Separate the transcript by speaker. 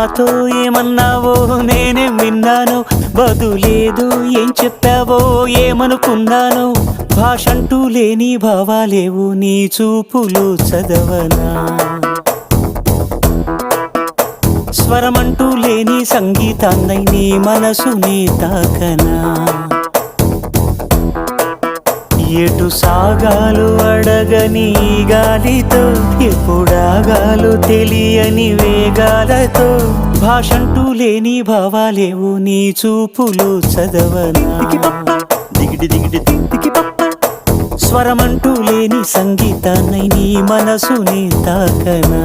Speaker 1: నాతో ఏమన్నావో నేనేం విన్నాను, బదులేదు ఏం చెప్పావో ఏమనుకున్నాను. భాషంటూ లేని భావాలేవు నీ చూపులు చదవనా, స్వరమంటూ లేని సంగీతాన్నై నీ మనసుని తాకనా. ఎటు సాగాలు అడగని గాలితో, ఎప్పుడాగాలు తెలియని వేగాలతో. భాషంటూ లేని భావాలేవు నీ చూపులు చదవనా, స్వరమంటూ లేని సంగీతాన్నై నీ మనసుని తాకనా.